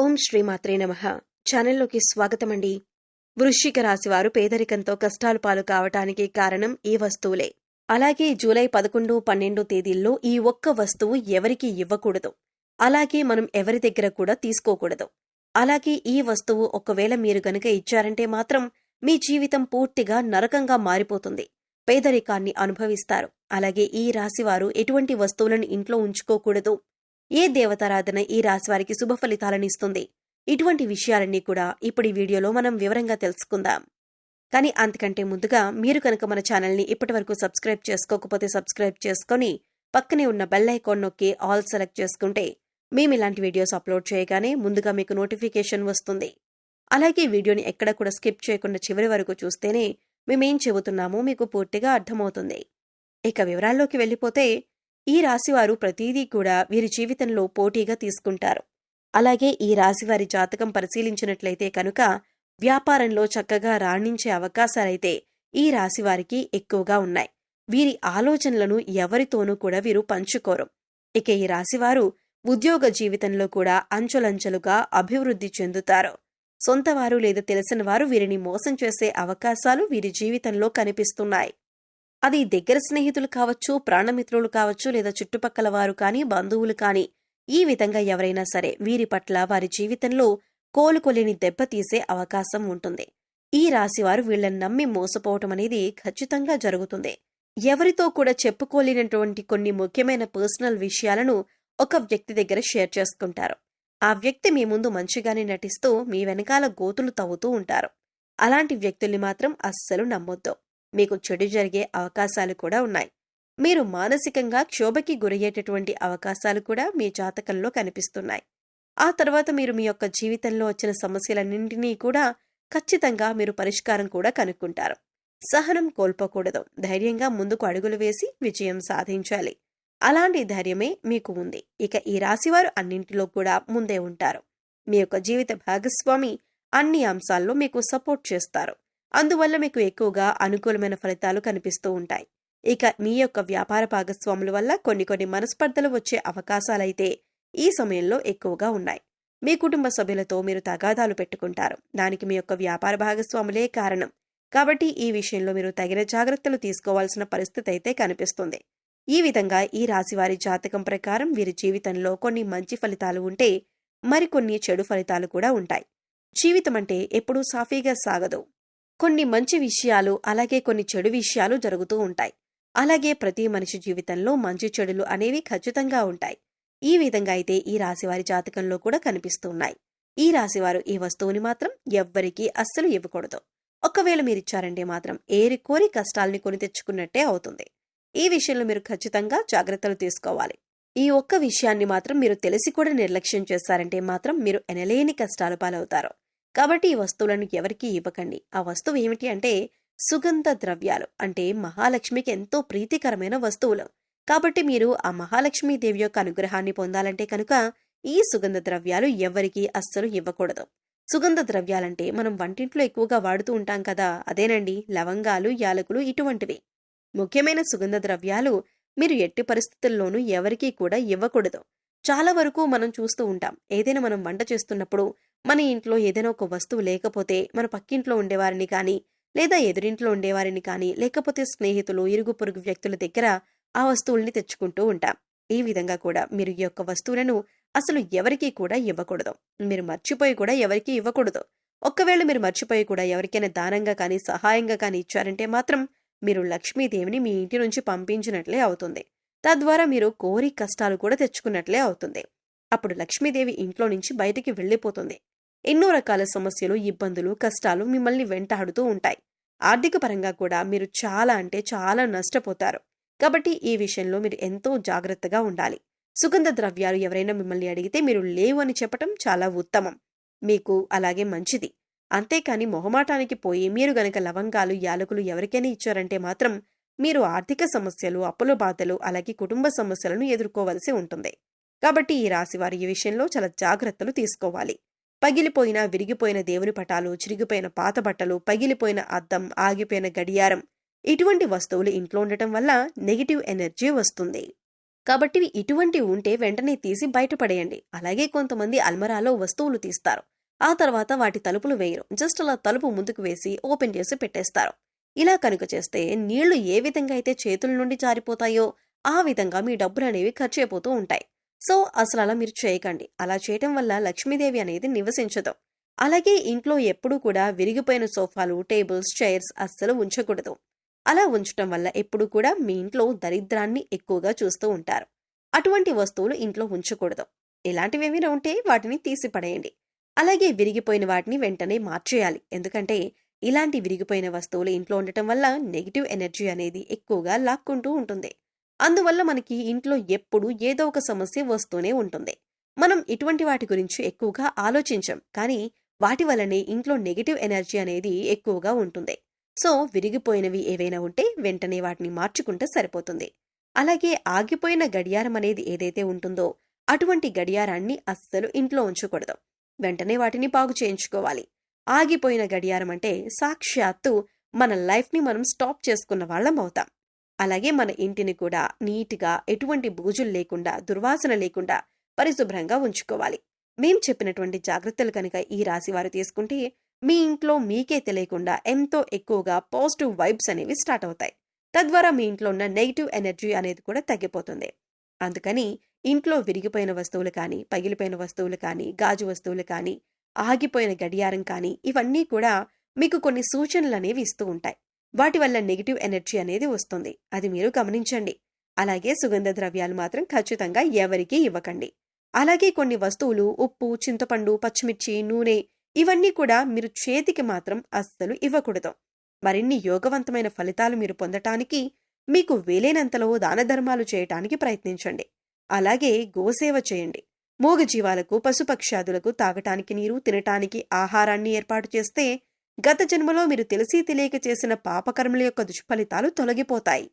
ఓం శ్రీమాత్రే నమః. ఛానల్లోకి స్వాగతమండి. వృశ్చిక రాశి వారు పేదరికంతో కష్టాలు పాలు కావటానికి కారణం ఈ వస్తువులే. అలాగే జూలై 11, 12 తేదీల్లో ఈ ఒక్క వస్తువు ఎవరికీ ఇవ్వకూడదు. అలాగే మనం ఎవరి దగ్గర కూడా తీసుకోకూడదు. అలాగే ఈ వస్తువు ఒకవేళ మీరు గనుక ఇచ్చారంటే మాత్రం మీ జీవితం పూర్తిగా నరకంగా మారిపోతుంది. పేదరికాన్ని అనుభవిస్తారు. అలాగే ఈ రాశివారు ఎటువంటి వస్తువులను ఇంట్లో ఉంచుకోకూడదు. ఏ దేవతారాధన ఈ రాశివారికి శుభ ఫలితాలను ఇస్తుంది? ఇటువంటి విషయాలన్నీ కూడా ఇప్పుడు ఈ వీడియోలో మనం వివరంగా తెలుసుకుందాం. కానీ అంతకంటే ముందుగా మీరు కనుక మన ఛానల్ని ఇప్పటివరకు సబ్స్క్రైబ్ చేసుకోకపోతే సబ్స్క్రైబ్ చేసుకొని పక్కనే ఉన్న బెల్ ఐకాన్ నొక్కి ఆల్ సెలెక్ట్ చేసుకుంటే మేము ఇలాంటి వీడియోస్ అప్లోడ్ చేయగానే ముందుగా మీకు నోటిఫికేషన్ వస్తుంది. అలాగే వీడియోని ఎక్కడ కూడా స్కిప్ చేయకుండా చివరి వరకు చూస్తేనే మేమేం చెబుతున్నామో మీకు పూర్తిగా అర్థమవుతుంది. ఇక వివరాల్లోకి వెళ్ళిపోతే ఈ రాశివారు ప్రతిదీ కూడా వీరి జీవితంలో పోటీగా తీసుకుంటారు. అలాగే ఈ రాశివారి జాతకం పరిశీలించినట్లయితే కనుక వ్యాపారంలో చక్కగా రాణించే అవకాశాలైతే ఈ రాశివారికి ఎక్కువగా ఉన్నాయి. వీరి ఆలోచనలను ఎవరితోనూ కూడా వీరు పంచుకోరు. ఇక ఈ రాశివారు ఉద్యోగ జీవితంలో కూడా అంచెలంచెలుగా అభివృద్ధి చెందుతారు. సొంతవారు లేదా తెలిసిన వారు వీరిని మోసం చేసే అవకాశాలు వీరి జీవితంలో కనిపిస్తున్నాయి. అది దగ్గర స్నేహితులు కావచ్చు, ప్రాణమిత్రులు కావచ్చు, లేదా చుట్టుపక్కల వారు కానీ, బంధువులు కానీ, ఈ విధంగా ఎవరైనా సరే వీరి పట్ల వారి జీవితంలో కోలుకోలేని దెబ్బతీసే అవకాశం ఉంటుంది. ఈ రాశివారు వీళ్లను నమ్మి మోసపోవటం అనేది ఖచ్చితంగా జరుగుతుంది. ఎవరితో కూడా చెప్పుకోలేనటువంటి కొన్ని ముఖ్యమైన పర్సనల్ విషయాలను ఒక వ్యక్తి దగ్గర షేర్ చేసుకుంటారు. ఆ వ్యక్తి మీ ముందు మంచిగానే నటిస్తూ మీ వెనకాల గోతులు తవ్వుతూ ఉంటారు. అలాంటి వ్యక్తుల్ని మాత్రం అస్సలు నమ్మొద్దు. మీకు చెడు జరిగే అవకాశాలు కూడా ఉన్నాయి. మీరు మానసికంగా క్షోభకి గురయ్యేటటువంటి అవకాశాలు కూడా మీ జాతకంలో కనిపిస్తున్నాయి. ఆ తర్వాత మీరు మీ యొక్క జీవితంలో వచ్చిన సమస్యలన్నింటినీ కూడా ఖచ్చితంగా మీరు పరిష్కారం కూడా కనుక్కుంటారు. సహనం కోల్పోకూడదు. ధైర్యంగా ముందుకు అడుగులు వేసి విజయం సాధించాలి. అలాంటి ధైర్యమే మీకు ఉంది. ఇక ఈ రాశివారు అన్నింటిలో కూడా ముందే ఉంటారు. మీ యొక్క జీవిత భాగస్వామి అన్ని అంశాల్లో మీకు సపోర్ట్ చేస్తారు. అందువల్ల మీకు ఎక్కువగా అనుకూలమైన ఫలితాలు కనిపిస్తూ ఉంటాయి. ఇక మీ యొక్క వ్యాపార భాగస్వాముల వల్ల కొన్ని మనస్పర్ధలు వచ్చే అవకాశాలైతే ఈ సమయంలో ఎక్కువగా ఉన్నాయి. మీ కుటుంబ సభ్యులతో మీరు తగాదాలు పెట్టుకుంటారు. దానికి మీ యొక్క వ్యాపార భాగస్వాములే కారణం. కాబట్టి ఈ విషయంలో మీరు తగిన జాగ్రత్తలు తీసుకోవాల్సిన పరిస్థితి అయితే కనిపిస్తుంది. ఈ విధంగా ఈ రాశివారి జాతకం ప్రకారం వీరి జీవితంలో కొన్ని మంచి ఫలితాలు ఉంటే మరికొన్ని చెడు ఫలితాలు కూడా ఉంటాయి. జీవితం అంటే ఎప్పుడూ సాఫీగా సాగదు. కొన్ని మంచి విషయాలు అలాగే కొన్ని చెడు విషయాలు జరుగుతూ ఉంటాయి. అలాగే ప్రతి మనిషి జీవితంలో మంచి చెడులు అనేవి ఖచ్చితంగా ఉంటాయి. ఈ విధంగా అయితే ఈ రాశివారి జాతకంలో కూడా కనిపిస్తూ ఉన్నాయి. ఈ రాశివారు ఈ వస్తువుని మాత్రం ఎవ్వరికీ అస్సలు ఇవ్వకూడదు. ఒకవేళ మీరిచ్చారంటే మాత్రం ఏరి కోరి కష్టాల్ని కొని తెచ్చుకున్నట్టే అవుతుంది. ఈ విషయంలో మీరు ఖచ్చితంగా జాగ్రత్తలు తీసుకోవాలి. ఈ ఒక్క విషయాన్ని మాత్రం మీరు తెలిసి కూడా నిర్లక్ష్యం చేశారంటే మాత్రం మీరు ఎనలేని కష్టాలు పాలవుతారు. కాబట్టి ఈ వస్తువులను ఎవరికీ ఇవ్వకండి. ఆ వస్తువు ఏమిటి అంటే సుగంధ ద్రవ్యాలు. అంటే మహాలక్ష్మికి ఎంతో ప్రీతికరమైన వస్తువులు. కాబట్టి మీరు ఆ మహాలక్ష్మీదేవి యొక్క అనుగ్రహాన్ని పొందాలంటే కనుక ఈ సుగంధ ద్రవ్యాలు ఎవరికీ అస్సలు ఇవ్వకూడదు. సుగంధ ద్రవ్యాలంటే మనం వంటింట్లో ఎక్కువగా వాడుతూ ఉంటాం కదా, అదేనండి లవంగాలు, యాలకులు ఇటువంటివి. ముఖ్యమైన సుగంధ ద్రవ్యాలు మీరు ఎట్టి పరిస్థితుల్లోనూ ఎవరికీ కూడా ఇవ్వకూడదు. చాలా వరకు మనం చూస్తూ ఉంటాం. ఏదైనా మనం వంట చేస్తున్నప్పుడు మన ఇంట్లో ఏదైనా ఒక వస్తువు లేకపోతే మన పక్కింట్లో ఉండేవారిని కానీ, లేదా ఎదురింట్లో ఉండేవారిని కానీ, లేకపోతే స్నేహితులు, ఇరుగు పొరుగు వ్యక్తుల దగ్గర ఆ వస్తువుల్ని తెచ్చుకుంటూ ఉంటాం. ఈ విధంగా కూడా మీరు ఈ యొక్క వస్తువులను అసలు ఎవరికీ కూడా ఇవ్వకూడదు. మీరు మర్చిపోయి కూడా ఎవరికీ ఇవ్వకూడదు. ఒక్కవేళ మీరు మర్చిపోయి కూడా ఎవరికైనా దానంగా కానీ, సహాయంగా కానీ ఇచ్చారంటే మాత్రం మీరు లక్ష్మీదేవిని మీ ఇంటి నుంచి పంపించినట్లే అవుతుంది. తద్వారా మీరు కోరి కష్టాలు కూడా తెచ్చుకున్నట్లే అవుతుంది. అప్పుడు లక్ష్మీదేవి ఇంట్లో నుంచి బయటికి వెళ్లిపోతుంది. ఎన్నో రకాల సమస్యలు, ఇబ్బందులు, కష్టాలు మిమ్మల్ని వెంటాడుతూ ఉంటాయి. ఆర్థిక పరంగా కూడా మీరు చాలా అంటే చాలా నష్టపోతారు. కాబట్టి ఈ విషయంలో మీరు ఎంతో జాగ్రత్తగా ఉండాలి. సుగంధ ద్రవ్యాలు ఎవరైనా మిమ్మల్ని అడిగితే మీరు లేవు అని చెప్పటం చాలా ఉత్తమం. మీకు అలాగే మంచిది. అంతేకాని మొహమాటానికి పోయి మీరు గనక లవంగాలు, యాలకులు ఎవరికైనా ఇచ్చారంటే మాత్రం మీరు ఆర్థిక సమస్యలు, అప్పుల బాధలు, అలాగే కుటుంబ సమస్యలను ఎదుర్కోవలసి ఉంటుంది. కాబట్టి ఈ రాశివారు ఈ విషయంలో చాలా జాగ్రత్తలు తీసుకోవాలి. పగిలిపోయిన, విరిగిపోయిన దేవుని పటాలు, చిరిగిపోయిన పాత బట్టలు, పగిలిపోయిన అద్దం, ఆగిపోయిన గడియారం, ఇటువంటి వస్తువులు ఇంట్లో ఉండటం వల్ల నెగిటివ్ ఎనర్జీ వస్తుంది. కాబట్టి ఇటువంటివి ఉంటే వెంటనే తీసి బయటపడేయండి. అలాగే కొంతమంది అల్మరాలో వస్తువులు తీస్తారు. ఆ తర్వాత వాటి తలుపులు వేయరు. జస్ట్ అలా తలుపు ముందుకు వేసి ఓపెన్ చేసి పెట్టేస్తారు. ఇలా కనుక చేస్తే నీళ్లు ఏ విధంగా అయితే చేతుల నుండి జారిపోతాయో ఆ విధంగా మీ డబ్బులనేవి ఖర్చయిపోతూ ఉంటాయి. సో అసలు అలా మీరు చేయకండి. అలా చేయటం వల్ల లక్ష్మీదేవి అనేది నివసించదు. అలాగే ఇంట్లో ఎప్పుడూ కూడా విరిగిపోయిన సోఫాలు, టేబుల్స్, చైర్స్ అస్సలు ఉంచకూడదు. అలా ఉంచటం వల్ల ఎప్పుడూ కూడా మీ ఇంట్లో దరిద్రాన్ని ఎక్కువగా చూస్తూ ఉంటారు. అటువంటి వస్తువులు ఇంట్లో ఉంచకూడదు. ఇలాంటివేమైనా ఉంటే వాటిని తీసి పడేయండి. అలాగే విరిగిపోయిన వాటిని వెంటనే మార్చేయాలి. ఎందుకంటే ఇలాంటి విరిగిపోయిన వస్తువులు ఇంట్లో ఉండటం వల్ల నెగిటివ్ ఎనర్జీ అనేది ఎక్కువగా లాక్కుంటూ ఉంటుంది. అందువల్ల మనకి ఇంట్లో ఎప్పుడూ ఏదో ఒక సమస్య వస్తూనే ఉంటుంది. మనం ఇటువంటి వాటి గురించి ఎక్కువగా ఆలోచించం, కానీ వాటి వల్లనే ఇంట్లో నెగిటివ్ ఎనర్జీ అనేది ఎక్కువగా ఉంటుంది. సో విరిగిపోయినవి ఏవైనా ఉంటే వెంటనే వాటిని మార్చుకుంటే సరిపోతుంది. అలాగే ఆగిపోయిన గడియారం అనేది ఏదైతే ఉంటుందో అటువంటి గడియారాన్ని అస్సలు ఇంట్లో ఉంచకూడదు. వెంటనే వాటిని బాగు చేయించుకోవాలి. ఆగిపోయిన గడియారం అంటే సాక్షాత్తు మన లైఫ్ని మనం స్టాప్ చేసుకున్న వాళ్ళం అవుతాం. అలాగే మన ఇంటిని కూడా నీట్గా, ఎటువంటి బూజులు లేకుండా, దుర్వాసన లేకుండా పరిశుభ్రంగా ఉంచుకోవాలి. మేం చెప్పినటువంటి జాగ్రత్తలు కనుక ఈ రాశి వారు తీసుకుంటే మీ ఇంట్లో మీకే తెలియకుండా ఎంతో ఎక్కువగా పాజిటివ్ వైబ్స్ అనేవి స్టార్ట్ అవుతాయి. తద్వారా మీ ఇంట్లో ఉన్న నెగిటివ్ ఎనర్జీ అనేది కూడా తగ్గిపోతుంది. అందుకని ఇంట్లో విరిగిపోయిన వస్తువులు కానీ, పగిలిపోయిన వస్తువులు కానీ, గాజు వస్తువులు కానీ, ఆగిపోయిన గడియారం కానీ ఇవన్నీ కూడా మీకు కొన్ని సూచనలు అనేవి ఇస్తూ ఉంటాయి. వాటి వల్ల నెగిటివ్ ఎనర్జీ అనేది వస్తుంది. అది మీరు గమనించండి. అలాగే సుగంధ ద్రవ్యాలు మాత్రం ఖచ్చితంగా ఎవరికీ ఇవ్వకండి. అలాగే కొన్ని వస్తువులు ఉప్పు, చింతపండు, పచ్చిమిర్చి, నూనె ఇవన్నీ కూడా మీరు చేతికి మాత్రం అస్సలు ఇవ్వకూడదు. మరిన్ని యోగవంతమైన ఫలితాలు మీరు పొందటానికి మీకు వీలైనంతలో దాన ధర్మాలు చేయటానికి ప్రయత్నించండి. అలాగే గోసేవ చేయండి. మూగజీవాలకు, పశుపక్ష్యాదులకు తాగటానికి నీరు, తినటానికి ఆహారాన్ని ఏర్పాటు చేస్తే గత జన్మలో మీరు తెలిసి తెలియక చేసిన పాపకర్మల యొక్క దుష్ఫలితాలు తొలగిపోతాయి.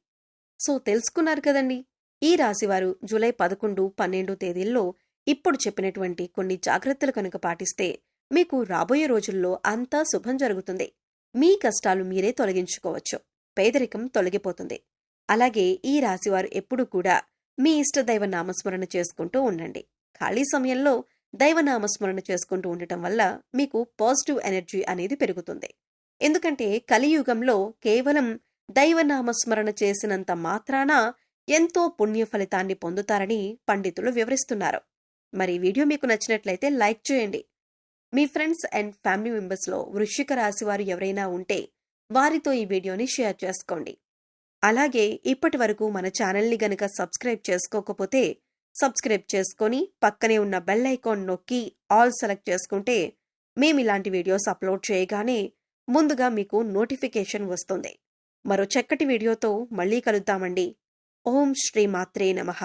సో తెలుసుకున్నారు కదండి. ఈ రాశివారు జూలై 11, 12 తేదీల్లో ఇప్పుడు చెప్పినటువంటి కొన్ని జాగ్రత్తలు కనుక పాటిస్తే మీకు రాబోయే రోజుల్లో అంతా శుభం జరుగుతుంది. మీ కష్టాలు మీరే తొలగించుకోవచ్చు. పేదరికం తొలగిపోతుంది. అలాగే ఈ రాశివారు ఎప్పుడూ కూడా మీ ఇష్టదైవ నామస్మరణ చేసుకుంటూ ఉండండి. ఖాళీ సమయంలో దైవనామస్మరణ చేసుకుంటూ ఉండటం వల్ల మీకు పాజిటివ్ ఎనర్జీ అనేది పెరుగుతుంది. ఎందుకంటే కలియుగంలో కేవలం దైవనామస్మరణ చేసినంత మాత్రాన ఎంతో పుణ్య ఫలితాన్ని పొందుతారని పండితులు వివరిస్తున్నారు. మరి వీడియో మీకు నచ్చినట్లయితే లైక్ చేయండి. మీ ఫ్రెండ్స్ అండ్ ఫ్యామిలీ మెంబర్స్లో వృశ్చిక రాశి వారు ఎవరైనా ఉంటే వారితో ఈ వీడియోని షేర్ చేసుకోండి. అలాగే ఇప్పటి వరకు మన ఛానల్ని గనక సబ్స్క్రైబ్ చేసుకోకపోతే సబ్స్క్రైబ్ చేసుకొని పక్కనే ఉన్న బెల్ ఐకాన్ నొక్కి ఆల్ సెలెక్ట్ చేసుకుంటే మేమిలాంటి వీడియోస్ అప్లోడ్ చేయగానే ముందుగా మీకు నోటిఫికేషన్ వస్తుంది. మరో చక్కటి వీడియోతో మళ్ళీ కలుద్దామండి. ఓం శ్రీ మాత్రే నమః.